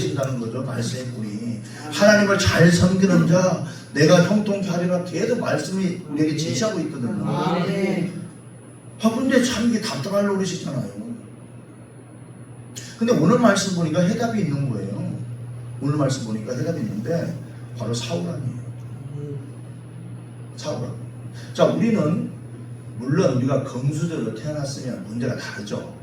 되신다는 거죠. 말씀의 꾼이. 하나님을 잘 섬기는 자 내가 형통케 하리라 계속 말씀이 우리에게 지시하고 있거든요. 근데 참 이게 답답할 노릇이잖아요. 근데 오늘 말씀 보니까 해답이 있는 거예요. 오늘 말씀 보니까 해답이 있는데 바로 사울 아니에요. 사울. 자, 우리는 물론 우리가 금수저로 태어났으면 문제가 다르죠.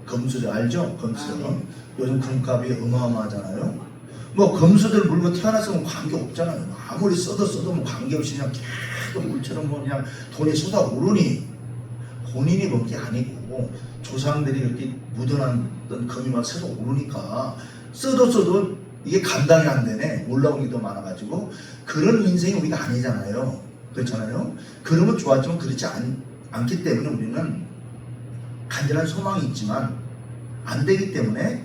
금수저 알죠? 금수저. 요즘 금값이 어마어마하잖아요. 뭐 금수저를 물고 태어났으면 관계 없잖아요. 아무리 써도 뭐 관계없이 그냥 계속 물처럼 뭐 그냥 돈이 쏟아오르니 본인이 번 게 아니고 조상들이 이렇게 묻어놨던 금이 막 새서 오르니까 써도 이게 감당이 안 되네. 올라온 게 더 많아가지고 그런 인생이 우리가 아니잖아요. 그렇잖아요. 그러면 좋았지만 그렇지 않기 때문에 우리는 간절한 소망이 있지만 안 되기 때문에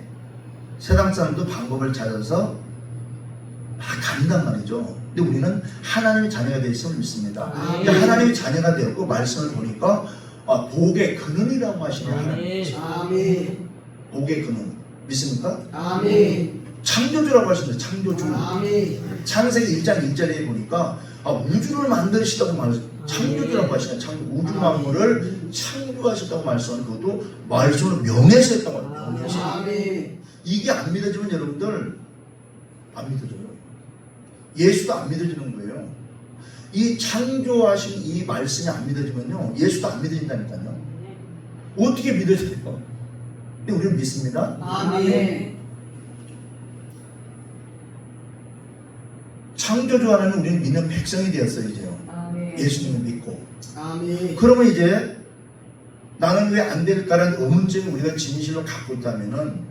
세상 사람도 방법을 찾아서 막 다닌단 말이죠. 근데 우리는 하나님의 자녀가 되어 있음을 믿습니다. 하나님의 자녀가 되었고 말씀을 보니까 복의 근원이라고 하시네요. 하나님. 복의 근원 믿습니까? 창조주라고 하시는데 창조주. 창세기 1장 1절에 보니까 우주를 만드시다고 말했어요. 창조주라고 하시네요. 우주 만물을 창조하셨다고 말씀하는 것도 말씀으로 명예서 했다고 합니다. 명예서. 이게 안 믿어지면 여러분들 안 믿어져요. 예수도 안 믿어지는 거예요. 이 창조하신 이 말씀이 안 믿어지면요 예수도 안 믿어진다니까요. 어떻게 믿어져요? 근데 우리는 믿습니다. 창조주 하나는 우리는 믿는 백성이 되었어요. 이제요. 예수님을 믿고. 그러면 이제 나는 왜 안 될까라는 의문점을 우리가 진실로 갖고 있다면은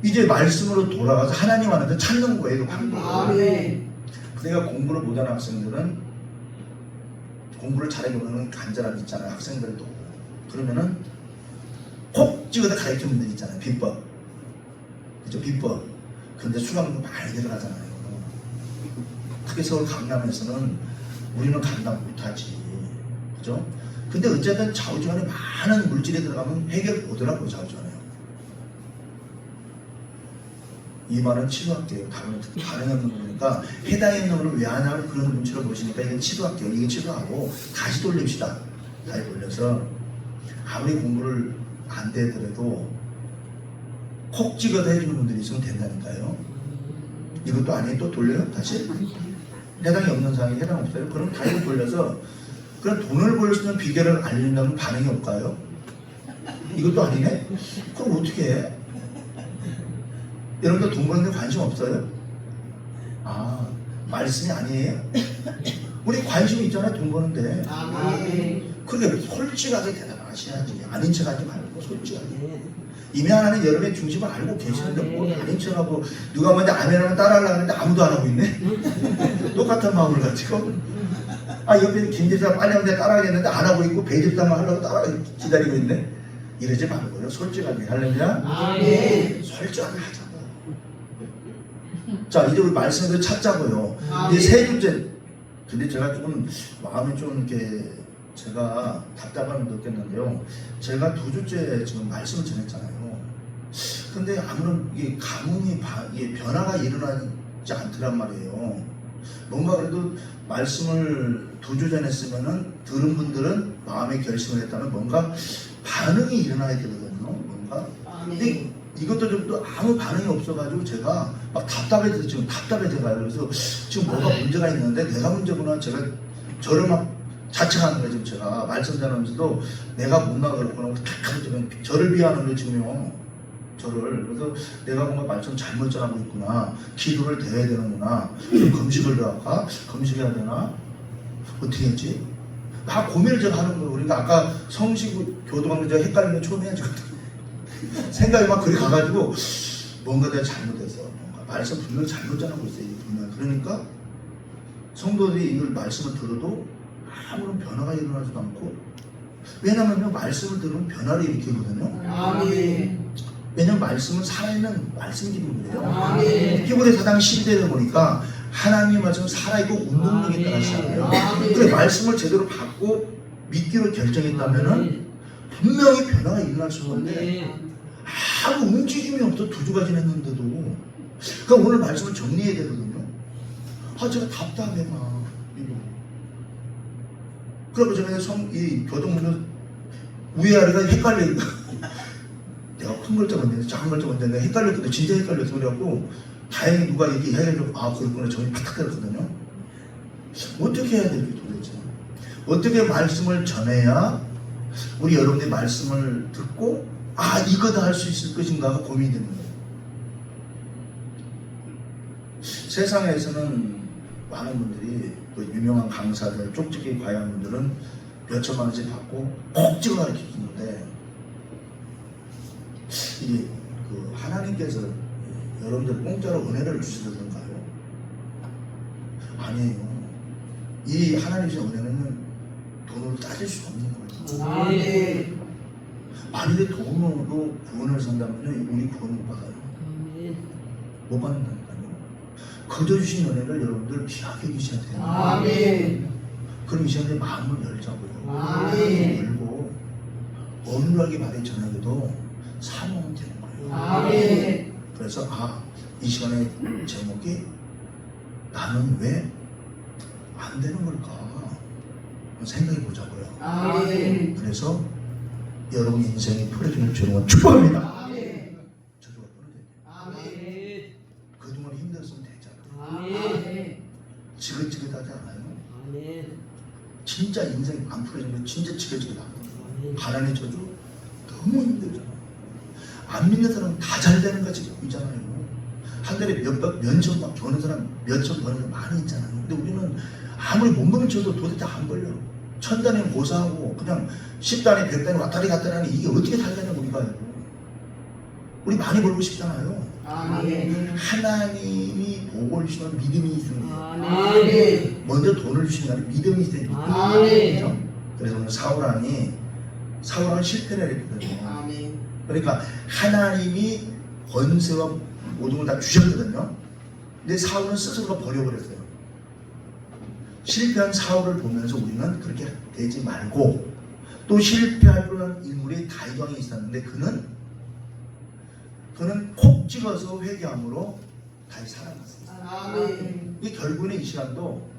이제 말씀으로 돌아가서 하나님 하나님 찾는 거예요. 그러니까 공부를 못하는 학생들은 공부를 잘해보는 간절함이 있잖아요. 학생들도. 그러면은 콕 찍어서 가르치는 분들 있잖아요. 비법. 그죠? 비법. 근데 수강도 많이 들어가잖아요. 특히 서울 강남에서는 우리는 감당 못하지. 그죠? 근데 어쨌든 좌우지간에 많은 물질이 들어가면 해결 보더라고요. 좌우지간에. 이 말은 치도할게요. 다른 없는 거니까 해당이 없는 거를 왜 하냐고 그런 눈치를 보시니까 이건 치도할게요. 이게 치도하고 다시 돌립시다. 다시 돌려서 아무리 공부를 안 되더라도 콕 찍어서 해주는 분들이 있으면 된다니까요. 이것도 아니에요. 또 돌려요? 다시? 해당이 없는 상황이 해당 없어요? 그럼 다시 돌려서 그럼 돈을 벌 수 있는 비결을 알린다면 반응이 올까요? 이것도 아니네? 그럼 어떻게 해? 여러분들 돈 버는 데 관심 없어요? 말씀이 아니에요? 우리 관심 있잖아요. 돈 버는데. 그러니까 솔직하게 대답하셔야지. 아닌 척하지 말고 솔직하게. 이미 하나는 여러분의 중심을 알고 계시는데 뭘 아닌 척하고 누가 먼저 아멘하면 따라하려고 하는데 아무도 안 하고 있네? 똑같은 마음을 가지고 옆에 김집사 빨리 하는데 따라하겠는데 안 하고 있고 배집사만 하려고 따라 기다리고 있네? 이러지 말고요. 솔직하게 하려면 솔직하게 하자고. 자, 이제 우리 말씀을 찾자고요. 이제 세 주째. 근데 제가 조금 마음이 좀 이렇게 제가 답답함을 느꼈는데요. 제가 2주째 지금 말씀을 전했잖아요. 근데 아무런 이게 감흥이 이게 변화가 일어나지 않더란 말이에요. 뭔가 그래도 말씀을 2주 전했으면은 들은 분들은 마음의 결심을 했다면 뭔가 반응이 일어나야 되거든요. 뭔가. 근데 이것도 좀 또 아무 반응이 없어가지고 제가 막 답답해져서 지금 답답해져가요. 그래서 지금 뭐가 문제가 있는데 내가 문제구나. 제가 저를 막 자책하는 거예요. 지금 제가 말씀 전하면서도 내가 못나 그렇구나. 저를 비하는 거예요. 지금요. 저를. 그래서 내가 뭔가 말씀 잘못 전하고 있구나. 기도를 대해야 되는구나. 금식을 들어갈까? 금식해야 되나? 어떻게 했지? 막 고민을 제가 하는 거예요. 그러니까 아까 성식 교도관계 제가 헷갈리는 게 처음이야. 생각이 막 그리 가가지고 뭔가 내가 잘못해서 뭔가 말씀 분명히 잘못 전하고 있어요. 분명히. 그러니까 성도들이 이걸 말씀을 들어도 아무런 변화가 일어나지도 않고 왜냐면요 말씀을 들으면 변화를 일으키거든요. 왜냐면 말씀은 살아있는 말씀 기름이에요. 히브리 4장 12절에 보니까 하나님의 말씀은 살아있고 운동력이 있다고 하시잖아요. 그래 말씀을 제대로 받고 믿기로 결정했다면은 분명히 변화가 일어날 수 있는데 아무 움직임이 없어. 2주가 지났는데도. 그러니까 오늘 말씀을 정리해야 되거든요. 제가 답답해 막. 그러고 전에 이 교동문은 위에 아래가 헷갈려. 내가 큰 글자 먼저, 작은 글자 먼저 내가 헷갈렸거든. 진짜 헷갈려서 그래갖고 다행히 누가 얘기해가지고 그렇구나 정이 팍팍 들었거든요. 어떻게 해야 될지 도대체. 어떻게 말씀을 전해야 우리 여러분들이 말씀을 듣고 이거다 할 수 있을 것인가가 고민이 되는 거예요. 세상에서는 많은 분들이 유명한 강사들, 쪽집게 과외원들은 몇 천만 원씩 받고 꼭 찍어 가르치는데 이게 하나님께서 여러분들 공짜로 은혜를 주시던가요? 아니에요. 이 하나님 주신 은혜는 돈으로 따질 수 없는 거예요. 만일에 돈으로 구원을 산다면 우리 구원 못 받아요. 못 받는다니까요. 거저 주신 은혜를 여러분들 귀하게 여기셔야 돼요. 그럼 이 시간에 마음을 열자고요. 열고 어눌하게 말해 전하게도 사모하면 되는 거예요. 그래서 이 시간에 제목이 나는 왜 안 되는 걸까 생각해 보자고요. 그래서 여러분 인생이 풀어지는 주님을 축복합니다. 저주가 끊어져요. 그동안 힘들었으면 되잖아요. 지긋지긋하지 않아요? 진짜 인생이 안 풀어지면 진짜 지긋지긋합니다. 하나님의 저주 너무 힘들잖아요. 안 믿는 사람은 다 잘 되는 것이 있잖아요. 한 달에 몇천 막 버는 사람, 몇천 버는 사람 많이 있잖아요. 근데 우리는 아무리 몸부림 쳐도 도대체 안 걸려. 1000단위는 고사하고 그냥 10단위, 100단위 왔다리 갔다리 하니 이게 어떻게 살려냐 우리가요. 우리 많이 벌고 싶잖아요. 하나님이 복을 주시면 믿음이 있는 거예요. 먼저 돈을 주시는 게 아니라 믿음이 있어야 돼요. 그래서 오늘 사울왕은 실패를 했거든요. 그러니까 하나님이 권세와 모든 걸 다 주셨거든요. 근데 사울은 스스로가 버려버렸어요. 실패한 사울을 보면서 우리는 그렇게 되지 말고, 또 실패할 뻔한 인물이 다윗 왕이 있었는데 그는 콕 찍어서 회개함으로 다시 살아났어요. 이 결국에는 이 시간도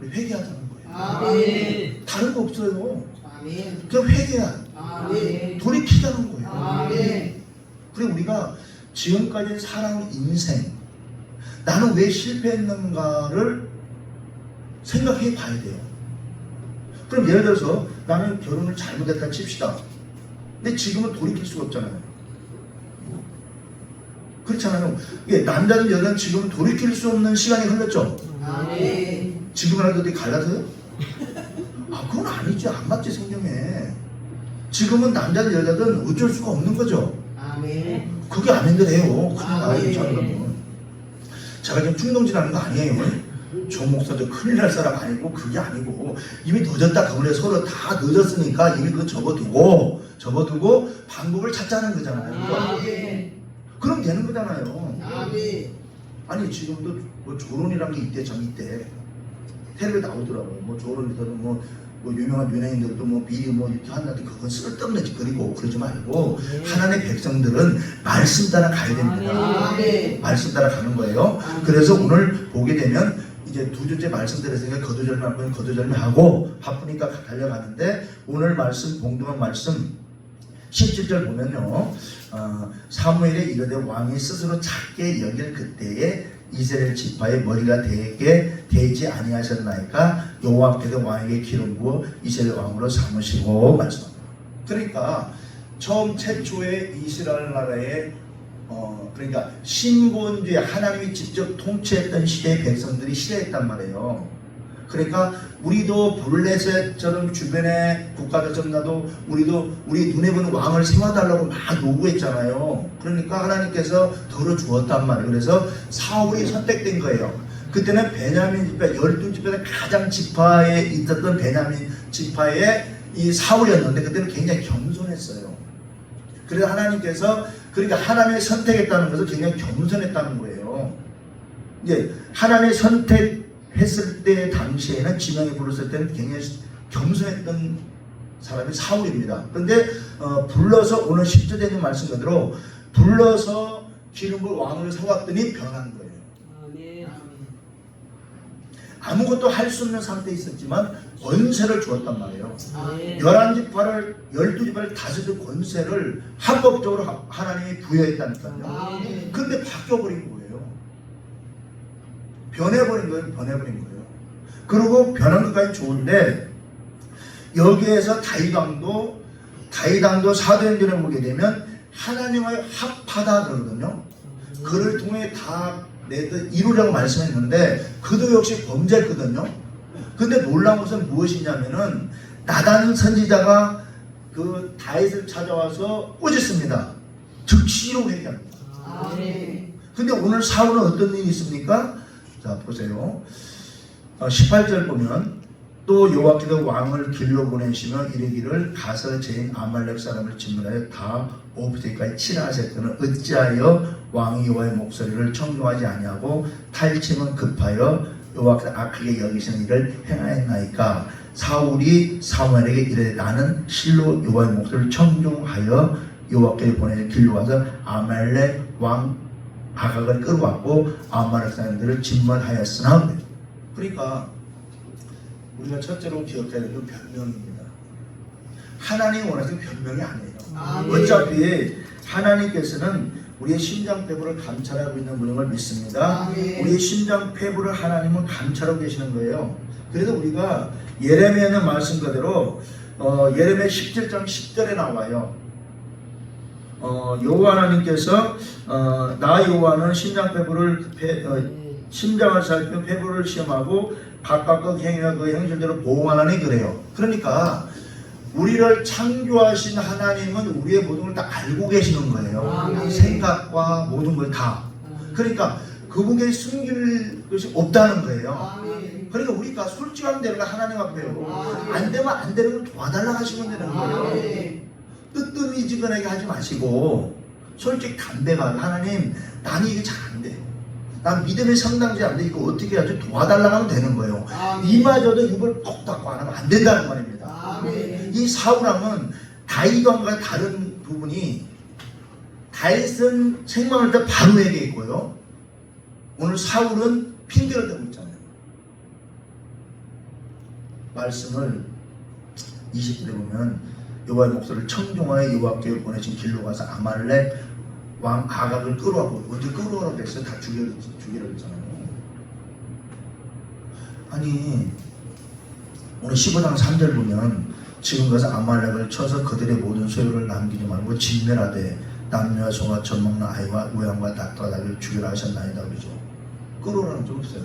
우리 회개하자는 거예요. 다른 거 없어요. 그냥 회개야. 돌이키자는 거예요. 그리고 우리가 지금까지 살아온 인생, 나는 왜 실패했는가를 생각해 봐야 돼요. 그럼 예를 들어서 나는 결혼을 잘못했다 칩시다. 근데 지금은 돌이킬 수가 없잖아요. 그렇잖아요. 남자든 여자든 지금은 돌이킬 수 없는 시간이 흘렀죠. 지금이라도 어디 갈라서요? 그건 아니지. 안 맞지 성경에. 지금은 남자든 여자든 어쩔 수가 없는 거죠. 그게 아멘들 해요. 큰일 나요. 여러분. 제가 지금 충동질하는 거 아니에요. 조 목사도 큰일 날 사람 아니고 그게 아니고 이미 늦었다 그번에 서로 다 늦었으니까 이미 그거 접어두고 방법을 찾자는 거잖아요. 그럼 되는 거잖아요. 아니 지금도 뭐 조론이라는 게 있대. 참 있대. 텔레비에 나오더라고요. 뭐 조론에서도 뭐 유명한 연예인들도 뭐 미리 뭐 이렇게 한다는데 그건 쓸데없는 짓거리고 그러지 말고 하나님의 백성들은 말씀 따라 가야 됩니다. 말씀 따라 가는 거예요. 그래서 오늘 보게 되면 이제 2주째 말씀 드렸으니까 거두절미할 건 거두절미하고 바쁘니까 달려가는데 오늘 말씀 봉독한 말씀 17절 보면요. 사무엘에 이르되 왕이 스스로 작게 여길 그때에 이스라엘 지파의 머리가 되지 아니하셨나이까 여호와께서 왕에게 기름 부어 이스라엘 왕으로 삼으시고 말씀합니다. 그러니까 처음 최초의 이스라엘 나라의 그러니까 신본주의 하나님이 직접 통치했던 시대의 백성들이 싫어했단 말이에요. 그러니까 우리도 블레셋처럼 주변의 국가들처럼 나도 우리도 우리 눈에 보는 왕을 세워달라고 막 요구했잖아요. 그러니까 하나님께서 덜어 주었단 말이에요. 그래서 사울이 선택된 거예요. 그때는 베냐민 지파 12지파의 가장 지파에 있었던 베냐민 지파의 이 사울이었는데 그때는 굉장히 겸손했어요. 그래서 하나님께서 그러니까 하나님의 선택했다는 것은 굉장히 겸손했다는 거예요. 이제 하나님의 선택했을 때 당시에는 지명에 불렀을 때는 굉장히 겸손했던 사람이 사울입니다. 그런데 불러서 오늘 10절에 있는 말씀 그대로 불러서 기름을 왕을 세웠더니 변한 거예요. 아멘. 아무것도 할 수 없는 상태에 있었지만 권세를 주었단 말이에요. 아멘. 11지파를 12지파를 다스릴 권세를 합법적으로 하나님이 부여했다니까요. 아멘. 근데 바뀌어버린 거예요. 변해버린 거예요. 변해버린 거예요. 그리고 변한 것까지 좋은데 여기에서 다윗왕도 사도행전에 보게 되면 하나님을 합하다 그러거든요. 그를 통해 다 이루려고 말씀했는데 그도 역시 범죄했거든요. 근데 놀라운 것은 무엇이냐면은 나단 선지자가 그 다윗을 찾아와서 꾸짖습니다. 즉시로 회개합니다. 아멘. 근데 오늘 사울은 어떤 일이 있습니까? 자 보세요. 18절 보면 또 여호와께서 왕을 길로 보내시며 이르기를 가서 제인 아말렉 사람을 진멸하여 다 오브제까지 치라 하셨거늘 어찌하여 왕이 여호와의 목소리를 청종하지 아니하고 탈취는 급하여 여호와께서 악하게 여기시는 일을 행하였나이까. 사울이 사무엘에게 이르되 나는 실로 여호와의 목소리를 청종하여 여호와께서 보내신 길로 와서 아말렉 왕 아각을 끌어왔고 아말렉 사람들을 진멸하였으나. 그러니까 우리가 첫째로 기억해야 될 건 변명입니다. 하나님이 원하시는 변명이 아니에요. 어차피 하나님께서는 우리의 심장 폐부를 감찰하고 있는 분임을 믿습니다. 우리의 심장 폐부를 하나님은 감찰하고 계시는 거예요. 그래서 우리가 예레미야는 말씀 그대로 예레미야 17장 10절에 나와요. 여호와 하나님께서 나 여호와는 심장 폐부를 심장을 살피며 폐부를 시험하고 각각 행위와 그 행실대로 보호하나니 그래요. 그러니까 우리를 창조하신 하나님은 우리의 모든 걸 다 알고 계시는 거예요. 생각과 모든 걸 다. 그러니까 그분께 숨길 것이 없다는 거예요. 그러니까 우리가 솔직하면 되는 거 하나님 앞에요. 안 되면 안 되는 걸 도와달라고 하시면 되는 거예요. 뜨뜻미지근하게 하지 마시고 솔직히 담대가 하나님 나는 이게 잘 안 돼. 난 믿음의 성당지 안 돼. 이거 어떻게 해야지 도와달라고 하면 되는 거예요. 이마저도 입을 콕 닫고 안 하면 안 된다는 말입니다. 이 사울왕은 다윗왕과 다른 부분이 다윗은 생명을 때 바로 회개했고요. 오늘 사울은 핑계를 대고 있잖아요. 말씀을 20절에 보면 여호와의 목소리를 청종하여 여호와께 보내신 길로 가서 아말렉 왕 아각을 끌어왔고 어디 끌어오라고 했어요? 다 죽이려고 했잖아요. 아니 오늘 15장 3절 보면 지금 가서 아말렉을 쳐서 그들의 모든 소유를 남기지 말고 진멸하되 남녀와 소와 젖먹는 아이와 우양과 닭과 닭을 죽이라 하셨나이다. 그죠? 끌어오라는 좀 없어요.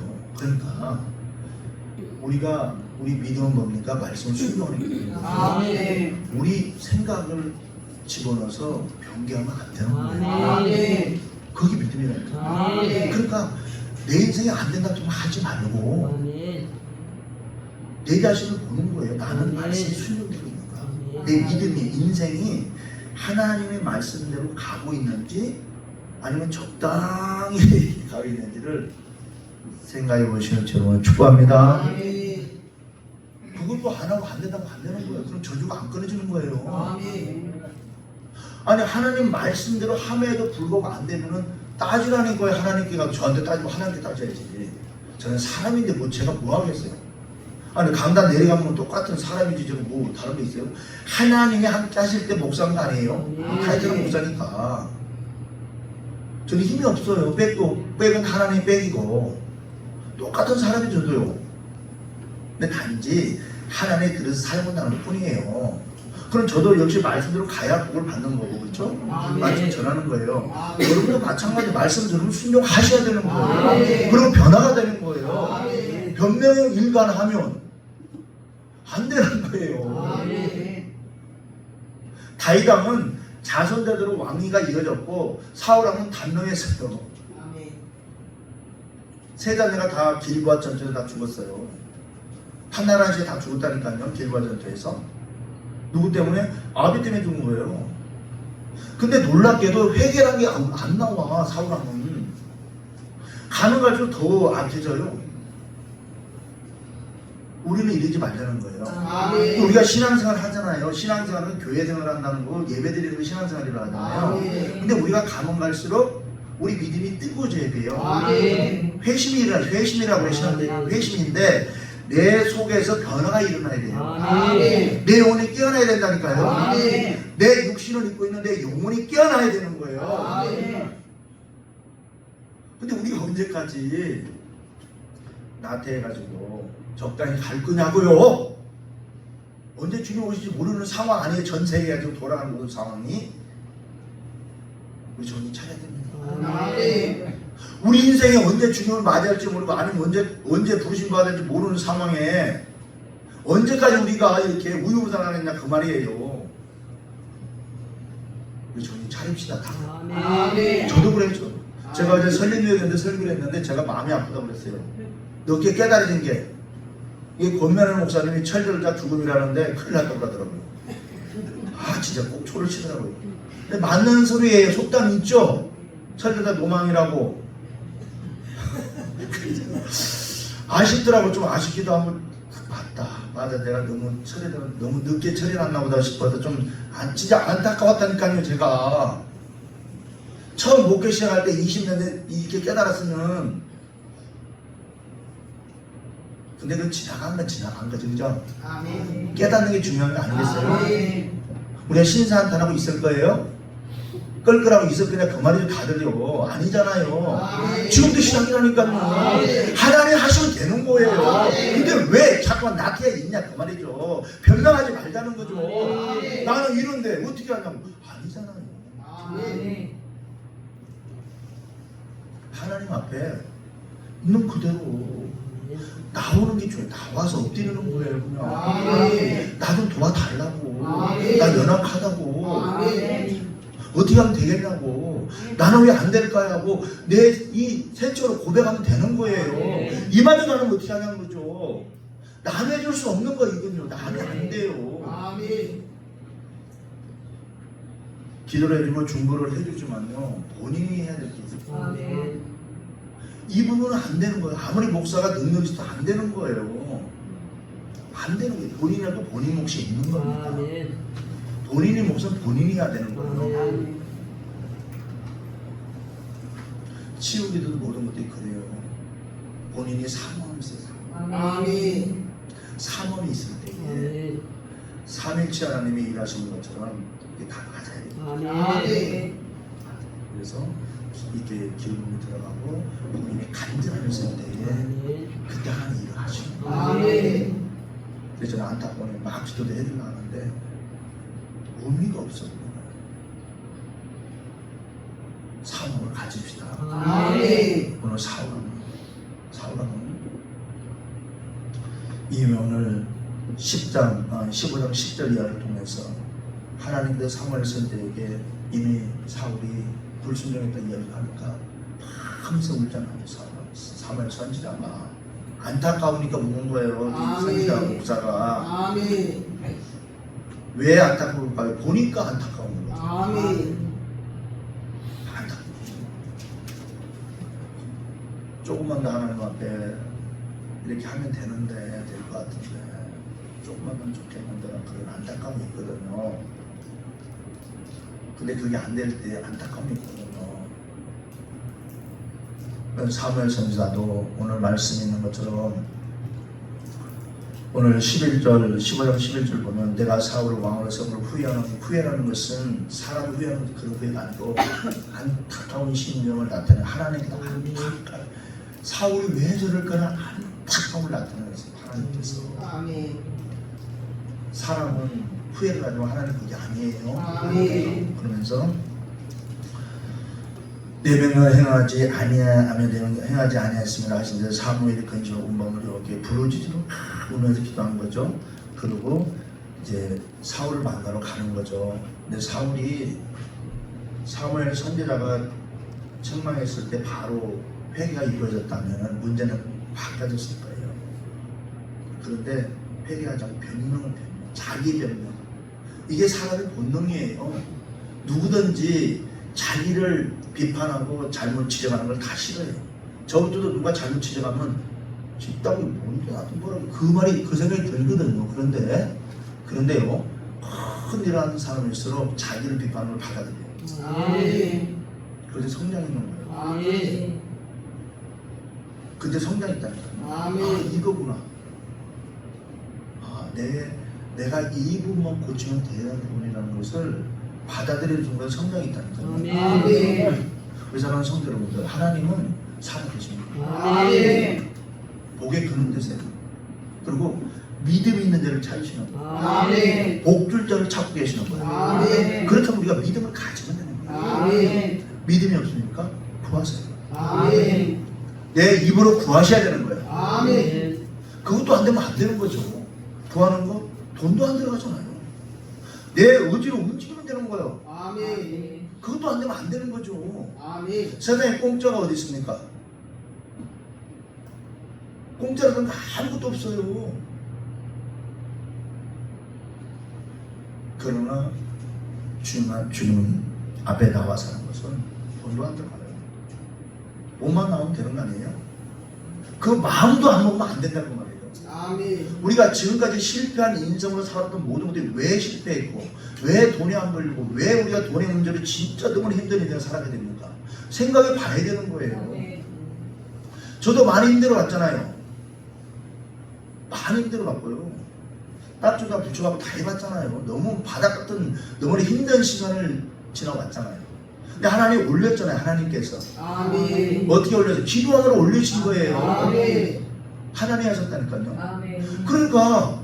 그러니까 우리 믿음은 뭡니까? 말씀을 순종하는 거예요. 우리 생각을 집어넣어서 변개하면 안 되는 거예요. 그게 믿음이라니까. 그러니까 내 인생이 안 된다 좀 하지 말고 내 자신을 보는 거예요. 나는 말씀이 순종되고 있는가? 내 믿음이 인생이 하나님의 말씀대로 가고 있는지 아니면 적당히 가고 있는지를 생각해 보시는 저를 축복합니다. 그것도 안 하고 안 된다고 안 되는 거예요. 그럼 저주가 안 끊어지는 거예요. 아니 하나님 말씀대로 함에도 불구하고 안 되면은 따지라는 거예요. 하나님께 가서 저한테 따지고 하나님께 따져야지. 저는 사람인데 뭐 제가 뭐 하겠어요. 아니 강단 내려가면 똑같은 사람이지 저는 뭐 다른 게 있어요. 하나님이 함께 하실 때 목사한 거 아니에요. 타이틀은 목사니까. 저는 힘이 없어요. 백은 하나님 백이고 똑같은 사람이 저도요. 근데 단지 하나님의 그릇을 사용한다는 것 뿐이에요. 그럼 저도 역시 말씀대로 가야 복을 받는 거고, 그렇죠? 말씀 전하는 거예요. 여러분도 마찬가지 말씀 들으면 순종하셔야 되는 거예요. 그리고 변화가 되는 거예요. 변명에 일관하면 안 되는 거예요. 다윗왕은 자손대대로 왕위가 이어졌고 사울왕은 단명했어요. 세 자매가 다 길보아 전투에서 다 죽었어요. 한나라 시에 다 죽었다니까요. 길보아 전투에서. 누구 때문에? 아비 때문에 죽은 거예요. 근데 놀랍게도 회개란 게 안 나와. 사울왕은 가는 갈수록 더 악해져요. 우리는 이러지 말자는 거예요. 아멘. 우리가 신앙생활 하잖아요. 신앙생활은 교회생활 한다는 거, 예배 드리는 거 신앙생활이라고 하잖아요. 아멘. 근데 우리가 가면 갈수록 우리 믿음이 뜨거워져야 돼요. 아멘. 회심이라고 하시는데 회심인데 내 속에서 변화가 일어나야 돼요. 아멘. 내 영혼이 깨어나야 된다니까요. 아멘. 내 육신을 입고 있는데 영혼이 깨어나야 되는 거예요. 아멘. 근데 우리가 언제까지 나태해가지고 적당히 갈 거냐고요? 언제 주님 오실지 모르는 상황 아니에요? 전 세계가 지금 돌아가는 모든 상황이. 우리 정신 차려야 됩니다. 아멘. 우리 인생에 언제 주님을 맞이할지 모르고 아니면 언제 부르심 받아야 될지 모르는 상황에 언제까지 우리가 이렇게 우유부단하겠냐 그 말이에요. 우리 정신 차립시다. 다. 아멘. 저도 그랬죠. 제가 어제 설립교회였는데 설교를 했는데 제가 마음이 아프다고 그랬어요. 늦게 깨달아진 게 이 권면하는 목사님이 철들자 죽음이라는데 큰일 났다고 그러더라고요. 아 진짜 꼭 초를 치더라고요. 근데 맞는 소리에 속담이 있죠. 철들자 노망이라고. 아쉽더라고. 좀 아쉽기도 하고 맞아 내가 너무 늦게 처리했나 보다 싶어서 좀 진짜 안타까웠다니까요. 제가 처음 목회 시작할 때 20년 이렇게 깨달았으면 근데 그 지나간 건 지나간 거죠. 그죠? 아멘. 깨닫는 게 중요한 거 아니겠어요? 아멘. 우리가 신사한탄하고 있을 거예요? 끌끌하고 있을 거냐 그 말이죠. 다들요. 아니잖아요. 아멘. 지금도 시작이라니까요. 아멘. 하나님 하시면 되는 거예요. 아멘. 근데 왜 자꾸 나태해 있냐 그 말이죠. 변명하지 말자는 거죠. 아멘. 나는 이런데 어떻게 하냐고. 아니잖아요. 아멘. 하나님 앞에 있는 그대로 나오는 게 좋아요. 나와서 엎드리는 거예요. 그냥 아멘. 나 좀 도와달라고. 아멘. 나 연약하다고. 아멘. 어떻게 하면 되겠냐고. 나는 왜 안 될까 하고 내 이 세적으로 고백하면 되는 거예요. 아멘. 이마저 나는 어떻게 하냐는 거죠. 나는 해줄 수 없는 거 이건요. 나는 안 돼요. 아멘. 기도를 해주고 중보를 해주지만요. 본인이 해야 될 게 있어요. 아멘. 이 부분은 안 되는 거예요. 아무리 목사가 능력이 있어도 안 되는 거예요. 안 되는 거예요. 본인이라도 본인 몫이 있는 겁니다. 아멘. 본인의 몫은 본인이 해야 되는 거예요. 아멘. 치우기도 모든 것들이 그래요. 본인이 사모함이 있어요. 아멘. 사모함이 있을 때에 아멘. 삼일치 하나님이 일하시는 것처럼 이게 다 맞아야 돼요. 아멘. 그래서 이렇게 기름이 들어가고 본인이 간절함이 있을 때에 아멘. 그때 하나님 일을 하시는 거예요. 아멘. 그래서 저는 안타까워요. 막 기도도 해드리려 하는데 의미가 없어요. 사모함을 가집시다. 아멘. 오늘 사울은 이면을 10장 15장 10절 이하를 통해서 하나님께서 사무엘 선지자에게 이미 사울이 불순종했던 이야기를 하니까 하면서 울잖아요. 사무엘 선지자가 안타까우니까 우는 거예요. 이 선지자 목사가 아멘. 왜 안타까울까요? 보니까 안타까운 거죠. 아멘. 조금만 더 하나님 앞에 이렇게 하면 되는데 될 것 같은데 조금만 하면 좋겠는데 그런 안타까움이 있거든요. 근데 그게 안 될 때 안타까움이 있거든요. 사무엘 선지자도 오늘 말씀 있는 것처럼 오늘 11절 15장 11절 보면 내가 사울을 왕으로 세움을 후회하는 것은 사람 후회하는 그런 후회가 아니고 안타까운 심령을 나타내는 하나님께서 안타까워. 사울이 왜 저럴까는 안타까움을 나타내서 하나님께서 아멘. 사람은 후회를 가지고 하나님 그게 아니에요. 아멘. 그러면서 내 명령을 행하지 아니하며 내 명령을 행하지 아니하였으면 하신 데서 사무엘이 근심하고 온몸을 이렇게 부르짖으러 울면서 기도한 거죠. 그리고 이제 사울을 만나러 가는 거죠. 근데 사무엘 선지자가 책망했을 때 바로 회개가 이루어졌다면 문제는 바뀌어졌을 거예요. 그런데 회개하지 않고 변명, 자기 변명. 이게 사람의 본능이에요. 누구든지 자기를 비판하고 잘못 지적하는 걸 다 싫어해요. 저부터도 누가 잘못 지적하면 집답이 뭔데 나도 뭐라고 그 말이 그 생각이 들거든요. 그런데요 큰 일을 하는 사람일수록 자기를 비판을 받아들여요. 아멘. 그래서 성장이 있는 거예요. 아멘. 근데 성장이 있다니까. 아멘. 아 이거구나. 아 내가 이 부분만 고치면 되는구나라는 것을 받아들이는 순간 성장이 있다니까요. 아멘. 그래서 하는 성도 여러분들 하나님은 살아계십니다. 아멘. 복에 그는 데세요. 그리고 믿음이 있는 데를 찾으시는 거예요. 아멘. 복줄 자를 찾고 계시는 거예요. 아멘. 그렇다면 우리가 믿음을 가지면 되는 거예요. 아멘. 믿음이 없으니까 구하세요. 아멘. 내 입으로 구하셔야 되는 거예요. 아멘. 그것도 안 되면 안 되는 거죠. 구하는 거 돈도 안 들어가잖아요. 내 의지로 움직이면 되는 거예요. 아멘. 그것도 안 되면 안 되는 거죠. 아멘. 세상에 공짜가 어디 있습니까? 공짜라는 거 아무것도 없어요. 그러나 주님은 앞에 나와 사는 것은 돈도 안 들어가요. 몸만 나오면 되는 거 아니에요? 그 마음도 안 먹으면 안 된다는 말이에요. 아멘. 우리가 지금까지 실패한 인생으로 살았던 모든 것들이 왜 실패했고 왜 돈이 안 벌리고 왜 우리가 돈의 문제로 진짜 너무 힘든 인생을 살아게 됩니까? 생각해 봐야 되는 거예요. 저도 많이 힘들어왔잖아요. 많이 힘들어왔고요. 딱주가 부처가고 다 해봤잖아요. 너무 바닥 같은 너무 힘든 시간을 지나왔잖아요. 근데 하나님 올렸잖아요. 하나님께서 아멘. 어떻게 올려서 기도하느라 올리신 거예요. 아멘. 하나님이 하셨다니까요. 아멘. 그러니까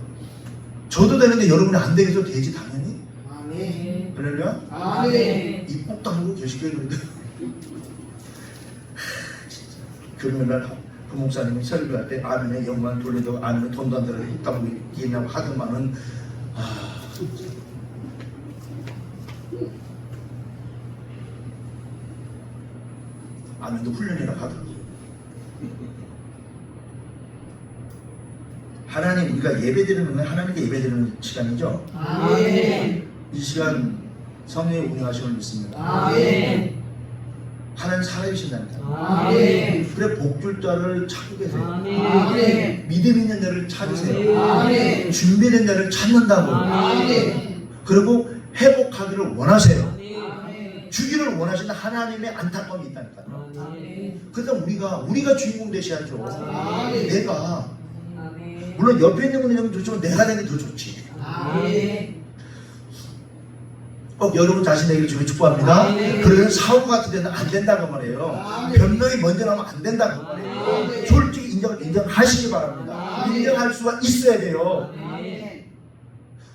저도 되는데 여러분이 안 되겠어 되지 당연히. 아멘. 그러려 아멘. 입국 다물고 계시게 그런데 금요일날 그 목사님이 설교할 때 아멘에 영광 돌리고 아멘에 돈도 안 들어가 입 다물고 있냐고 하더만은 아멘도 훈련이라 하더라고요. 하나님 우리가 예배드리는 건 하나님께 예배드리는 시간이죠. 아멘. 이 시간 성령의 운영하심을 믿습니다. 아멘. 하나님 살아계신다니까. 아멘. 그래 복줄 자를 찾고 계세요. 아멘. 믿음 있는 자를 찾으세요. 아멘. 준비된 자를 찾는다고. 아멘. 그리고 회복하기를 원하세요. 아멘. 주기를 원하시는 하나님의 안타까움이 있다니까요. 아멘. 그래서 우리가 주인공 되셔야죠. 아멘. 내가 아멘. 물론 옆에 있는 분이 되면 좋지만 내가 되는 게 더 좋지. 아멘. 꼭 여러분 자신에게 주면 축복합니다. 아멘. 그래서 사후 같은 데는 안 된다고 말이에요. 아멘. 변명이 먼저 나오면 안 된다고 말이에요. 아멘. 솔직히 인정하시기 바랍니다. 아멘. 인정할 수가 있어야 돼요. 아멘.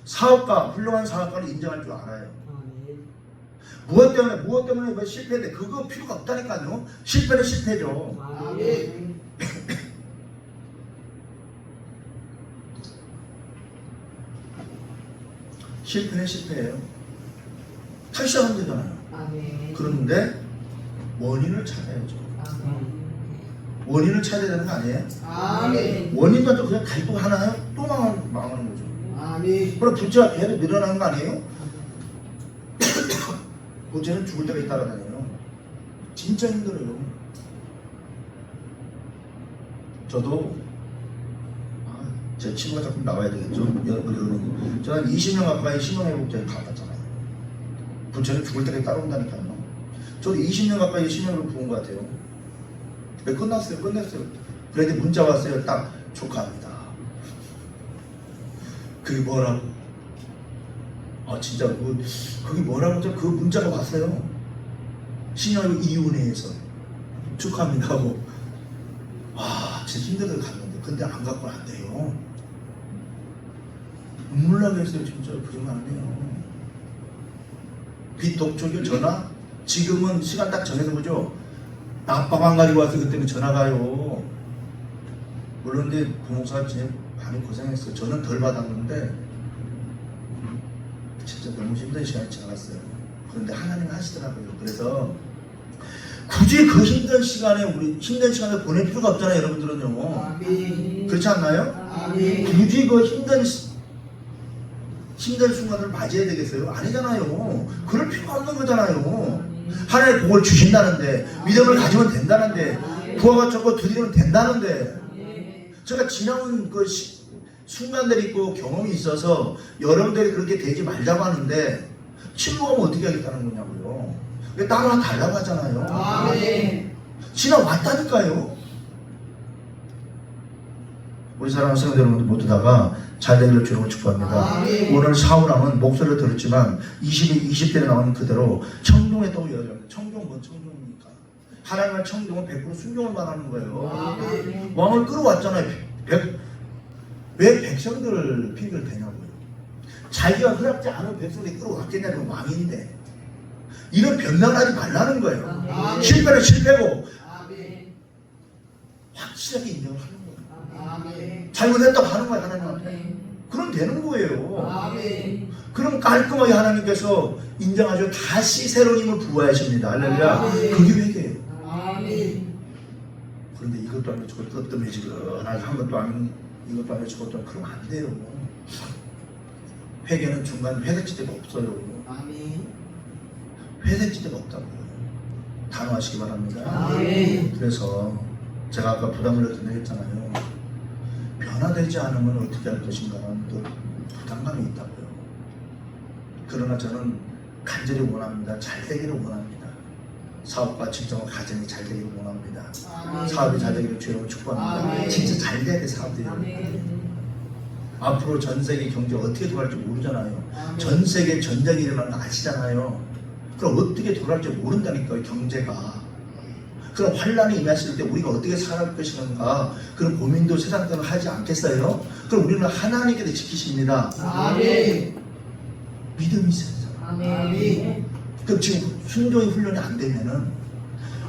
사업가, 훌륭한 사업가는 인정할 줄 알아요. 무엇 때문에 뭐 실패돼? 그거 필요가 없다니까요. 실패는 실패죠. 아멘. 실패는 실패예요. 다시 하면 되잖아요. 아멘. 그런데 원인을 찾아야죠. 아멘. 원인을 찾아야 되는 거 아니에요? 아멘. 원인만 또 그냥 갈고 하나요? 또 망하는 거죠. 아멘. 그럼 부채가 계속 늘어나는 거 아니에요? 부채는 죽을 때가 따라다녀요. 진짜 힘들어요. 저도 제 친구가 자꾸 나와야 되겠죠. 저는 20년 가까이 신용회복자에 가봤잖아요. 부채는 죽을 때까지 따라온다니까요. 저도 20년 가까이 신용을 부은 것 같아요. 네, 끝냈어요. 그런데 문자 왔어요. 딱 축하합니다. 그게 뭐라고? 진짜 그게 뭐라고? 그 문자가 왔어요. 신용 이윤회에서 축하합니다 하고 진짜 힘들어서 갔는데 근데 안 갖고는 안 돼요. 눈물 나게 했어요. 진짜 부정하네요. 빚 독촉이 전화? 지금은 시간 딱 정해서 보죠. 낮밤 안 가지고 와서 그때는 전화가요. 물론 근데 부모가 제 많이 고생했어요. 저는 덜 받았는데 진짜 너무 힘든 시간이 지나갔어요. 그런데 하나님 하시더라고요. 그래서 굳이 그 힘든 시간을 보낼 필요가 없잖아요. 여러분들은요. 아멘. 그렇지 않나요? 아멘. 굳이 그 힘든 순간을 맞이해야 되겠어요? 아니잖아요. 그럴 필요가 없는 거잖아요. 하나님 복을 주신다는데, 믿음을 가지면 된다는데, 구하고 찾고 두드리면 된다는데, 제가 지나온 그 순간들이 있고 경험이 있어서 여러분들이 그렇게 되지 말자고 하는데 침묵하면 어떻게 하겠다는 거냐고요. 왜 따라 달라고 하잖아요. 아멘. 지나왔다니까요. 우리 사랑하는 성도 여러분들 모두다가 잘 되기를 주로 축복합니다. 아멘. 오늘 사우랑은 목소리를 들었지만 20대에 나오는 그대로 청종했다고 이야기합니다. 청종 뭔 청종입니까? 하나님의 청종은 100% 순종을 말하는 거예요. 아멘. 왕을 끌어왔잖아요. 왜 백성들을 핑계를 대냐고요. 자기가 허락지 않은 백성들이 끌어왔겠냐고 왕인데 이런 변명을 하지 말라는 거예요. 아멘. 실패는 실패고 아멘. 확실하게 인정을 하는 거예요. 아멘. 잘못했다고 하는 거예요 하나님한테. 아멘. 그럼 되는 거예요. 아멘. 그럼 깔끔하게 하나님께서 인정하시고 다시 새로운 힘을 부어하십니다. 할렐루야. 아멘. 그게 회개예요. 아멘. 그런데 이것도 아니고 저것도 매지근하게 한 것도 아니고 이것도 아니고 저것도 아니고 그러면 안 돼요. 회개는 중간 회색지대가 없어요. 아멘. 회색지대가 없다고요. 단호하시기 바랍니다. 아멘. 그래서 제가 아까 부담을 느낀다고 했잖아요. 변화되지 않으면 어떻게 할 것인가라는 또 부담감이 있다고요. 그러나 저는 간절히 원합니다. 잘 되기를 원합니다. 사업과 직장과 가정이 잘 되기를 원합니다. 아멘. 사업이 잘 되기를 주여로 축복합니다. 아멘. 진짜 잘 돼야 돼 사업들이. 아멘. 앞으로 전 세계 경제가 어떻게 돌아갈지 모르잖아요. 아멘. 전 세계 전쟁이 일어나는 거 아시잖아요. 그럼 어떻게 돌아갈지 모른다니까요. 경제가. 그럼 환란이 임했을 때 우리가 어떻게 살아갈 것인가 그런 고민도 세상들은 하지 않겠어요? 그럼 우리는 하나님께서 지키십니다. 아멘. 믿음이 있어요. 아멘. 그럼 지금 순종의 훈련이 안 되면은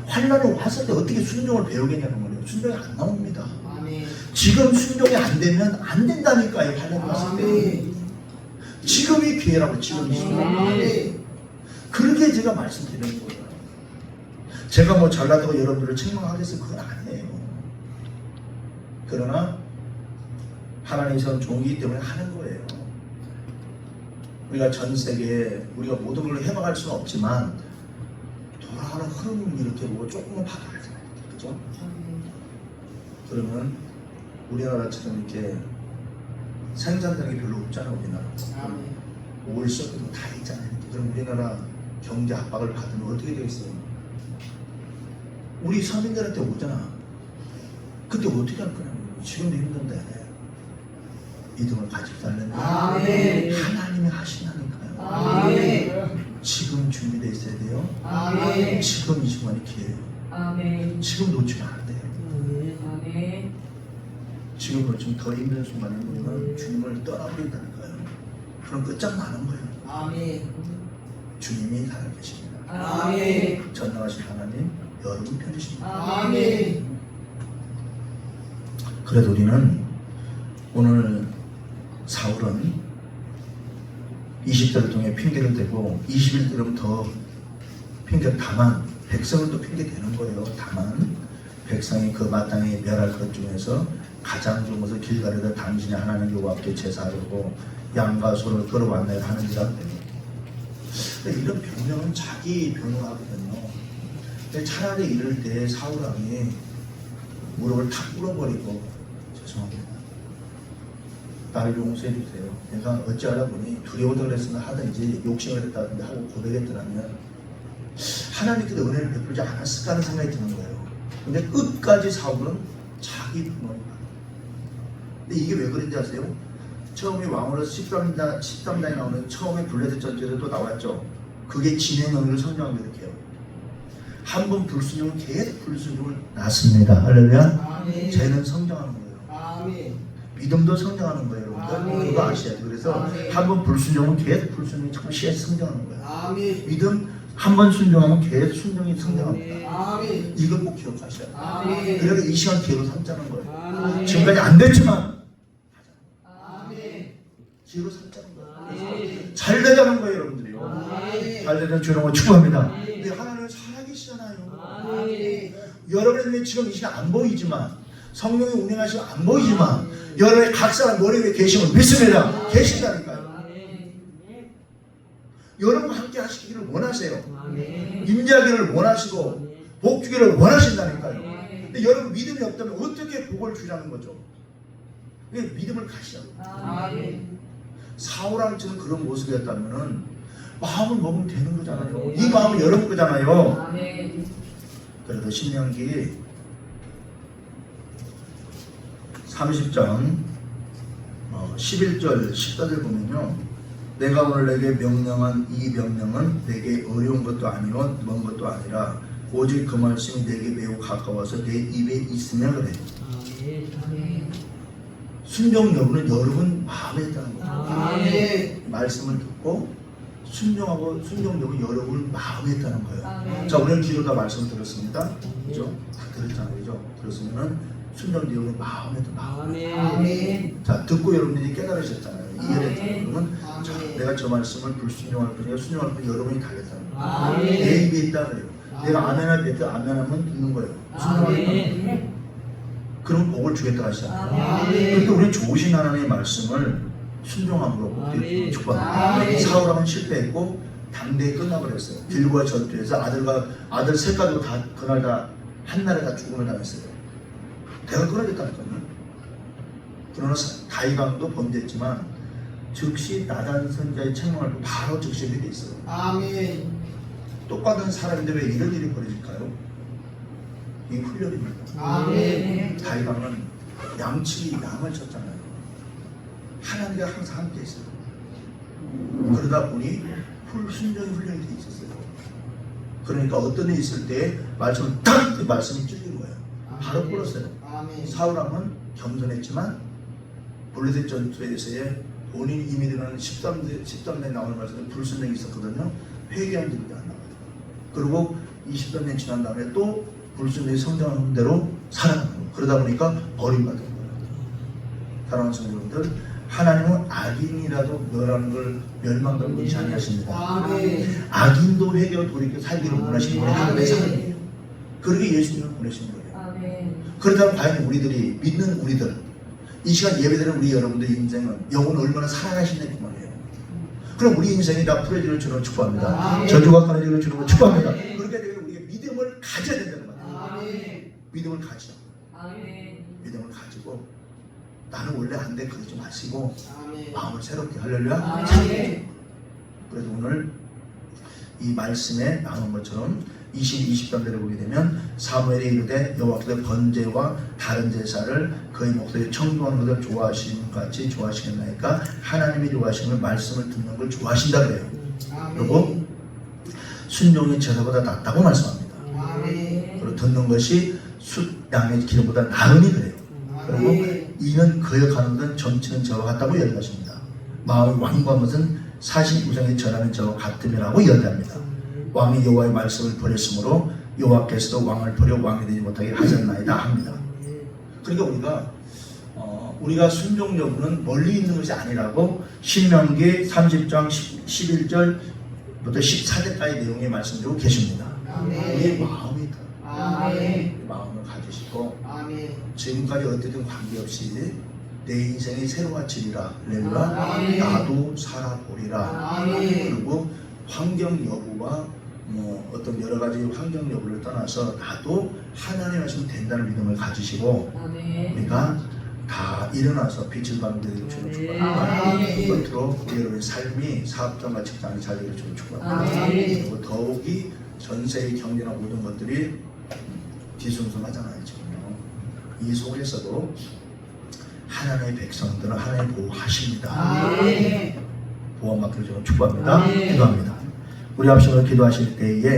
환란이 왔을 때 어떻게 순종을 배우겠냐는 거예요. 순종이 안 나옵니다. 아멘. 지금 순종이 안 되면 안 된다니까요. 환란이 왔을 때. 아멘. 지금이 기회라고 지금 이 순간. 아멘. 그렇게 제가 말씀드리는 거예요. 제가 뭐 잘나다고 여러분들을 책망하겠어요? 그건 아니에요. 그러나 하나님께서는 종이기 때문에 하는 거예요. 우리가 전 세계에 우리가 모든 걸 해방할 수는 없지만 돌아가는 흐름 이렇게 보고 조금은 받아가잖아요. 그죠? 그러면 우리나라처럼 이렇게 생산되는 게 별로 없잖아요. 우리나라. 아멘. 올수도 다 있잖아요. 그럼 우리나라 경제 압박을 받으면 어떻게 되겠어요? 우리 서민들한테 오잖아. 그때 어떻게 할 거냐고. 지금도 힘든데 믿음을 가지고 살는데 아멘. 하나님이 하신다니까요. 아멘. 지금 준비되어 있어야 돼요. 아멘. 지금 이 순간이 기회예요. 아멘. 지금 놓치면 안 돼요. 아멘. 지금 놓치면 더 힘든 순간에 우리는 주님을 떠나버린다니까요. 그럼 끝장나는 거예요. 아멘. 주님이 살아계십니다. 아멘. 전능하신 하나님 여러분 편이십니다. 아멘. 그래도 우리는 오늘 사울은 20대를 통해 핑계를 대고 21대는 더 핑계를 다만 백성을 또 핑계대는 거예요. 다만 백성이 그 마땅히 멸할 것 중에서 가장 좋은 것을 길가에다 당신이 하나님 여호와께 제사하려고 양과 소를 끌어왔나요 하는지라. 이런 변명은 자기 변호하거든요. 근데 차라리 이럴 때 사울왕이 무릎을 탁 꿇어버리고 죄송합니다. 나를 용서해 주세요. 내가 어찌하다 보니 두려워서 그랬으나 하든지 욕심을 했다든지 하고 고백했더라면 하나님께서 은혜를 베풀지 않았을까 하는 생각이 드는 거예요. 근데 끝까지 사울은 자기 분노를 받아요. 근데 이게 왜 그런지 아세요? 처음에 왕으로서 13장에 나오는 처음에 블레셋 전투에서도 나왔죠. 그게 진행 영역을 설명하고 이렇게 해요. 한 번 불순종은 계속 불순종을 낳습니다. 할렐루야. 아멘. 죄는 성장하는 거예요. 아멘. 믿음도 성장하는 거예요. 아멘. 여러분들 그거 아셔야 돼요. 그래서 아멘. 한 번 불순종은 계속 불순종이 잠시 성장하는 거예요. 아멘. 믿음 한 번 순종하면 계속 순종이 성장합니다. 아멘. 이걸 꼭 기억하셔야 돼요. 아멘. 그래서 이 시간 기회로 삼자는 거예요. 아멘. 지금까지 안 됐지만 아멘. 기회로 삼자는 거예요. 아멘. 잘 되자는 거예요, 여러분들이요. 아멘. 잘 되는 주님을 축복합니다. 근데 하나님은 살아계시잖아요. 아멘. 여러분의 지금 이 시간 안 보이지만 성령이 운행하시면 안 보이지만 여러분의 각 사람 머리 위에 계심을 믿습니다. 계신다니까요. 여러분과 함께 하시기를 원하세요. 임재하기를 원하시고 복 주기를 원하신다니까요. 근데 여러분 믿음이 없다면 어떻게 복을 주라는 거죠? 왜 믿음을 가시라고. 아멘. 사울왕처럼 그런 모습이었다면은 마음을 먹으면 되는 거잖아요. 아멘. 이 마음을 열은 거잖아요. 아멘. 그래도 신명기 30장 11절 14절 보면요, 내가 오늘 내게 명령한 이 명령은 내게 어려운 것도 아니요 먼 것도 아니라 오직 그 말씀이 내게 매우 가까워서 내 입에 있으면 그래. 아멘. 순종 여부는 여러분 마음에 있다는 거죠. 아멘. 말씀을 듣고 순종하고 순종 여부 여러분 마음에 있다는 거예요. 아멘. 자, 우리는 뒤로 다 말씀을 들었습니다. 그죠? 다 들었잖아요. 그죠? 들었으면은 순종 여러분 마음에 있다. 마음에. 아멘. 자, 듣고 여러분들이 깨달으셨잖아요. 이해했잖아요. 그러면 아멘. 자, 내가 저 말씀을 불순종할 거니까 순종할 거니까 여러분이 달렸다는 거예요. 아멘. 내 입에 있다 그래요. 내가 아멘할 때 아멘하면 듣는 거예요. 순종하니까. 아멘. 그럼 복을 주겠다 하시잖아요. 아멘. 그러니까 우리는 좋으신 하나님의 말씀을 순종함으로 복을 아멘. 축복합니다. 아멘. 사울왕은 실패했고 당대에 끝나버렸어요. 길보아 전투에서 아들 세 가지고 다 그날 다 한날에 다 죽음을 당했어요. 대가 끊어졌다니까요. 그러나 다윗왕도 범죄했지만 즉시 나단 선자의 책망을 듣고 바로 즉시 회개했어요. 아멘. 똑같은 사람인데 왜 이런 일이 벌어질까요? 이 훈련입니다. 아멘. 다윗왕은 양치기 양을 쳤잖아요. 하나님과 항상 함께 있어요. 그러다 보니 순종의 훈련이 돼 있었어요. 그러니까 어떤 일이 있을 때 말씀을 딱 말씀이 찔린 거예요. 바로 끌었어요. 아멘. 사울왕은 겸손했지만 블레셋 전투에서의 본인이 이미 들어가는 13년 나오는 말씀에 불순종이 있었거든요. 회개한 일이 안 나와요. 그리고 23년 지난 다음에 또 불순종이 성장하는 대로 살아가는 거예요. 그러다 보니까 버림받은 거예요. 사랑하는 성도님들, 하나님은 악인이라도 멸하는 걸 멸망하는 것이 아니하십니다. 아멘. 악인도 회개와 돌이켜 살기를 원하시는 분이 하나님의 아멘. 사랑이에요. 그러게 예수님을 보내신 거예요. 아멘. 그렇다면 과연 우리들이 믿는 우리들, 이 시간 예배드리는 우리 여러분들의 인생은 영혼을 얼마나 사랑하시냐 그 말이에요. 그럼 우리 인생이 다 풀어지는 주로 축복합니다. 아멘. 저주가 끊어지는 주로 축복합니다. 아멘. 그렇게 되면 우리가 믿음을 가져야 된다는 말이에요. 아멘. 믿음을 가져. 아멘. 믿음을 가지고 나는 원래 안 돼 그러지 마시고 아멘. 마음을 새롭게 할렐루야. 아멘. 그래서 오늘 이 말씀에 나온 것처럼 20절을 보게 되면 사무엘이 이르되 여호와께서 번제와 다른 제사를 그의 목소리에 청동하는 것을 좋아하시는 것 같이 좋아하시겠나이까 하나님이 좋아하시는 말씀을 듣는 걸 좋아하신다 그래요. 그리고 순종이 제사보다 낫다고 말씀합니다. 아멘. 그리고 듣는 것이 양의 기름보다 나으니 그래요. 그리고 아멘. 이는 거역하는 것은 점치는 저와 같다고 이야기하십니다. 마음을 완고한 것은 사실 우상에 전하는 저와 같음이라고 이야기합니다. 왕이 여호와의 말씀을 버렸으므로 여호와께서도 왕을 버려 왕이 되지 못하게 하셨나이다 합니다. 그러니까 우리가 순종 여부는 멀리 있는 것이 아니라고 신명기 30장 11절부터 14절까지 내용의 말씀드리고 계십니다. 아멘. 우리의 마음이 있다. 아멘. 마음을 가지시고 아멘. 지금까지 어떻든 관계없이 내 인생이 새로워지리라. 할렐루야. 아멘. 나도 살아보리라. 아멘. 그리고 환경 여부와 어떤 여러 가지 환경 여부를 떠나서 나도 하나님 하시면 된다는 믿음을 가지시고 아멘. 우리가 다 일어나서 빛을 발하는 주는 축복합니다. 아멘. 끝으로 우리 여러분의 삶이 사업장과 직장이 잘 되기를 주는 축복합니다. 아멘. 그리고 더욱이 전세의 경제나 모든 것들이 뒤숭숭하잖아요. 지금요. 이 속에서도 하나님의 백성들은 하나님 보호하십니다. 아멘. 보호받기를 주는 축복합니다. 아멘. 기도합니다. 우리 앞서서 기도하실 때에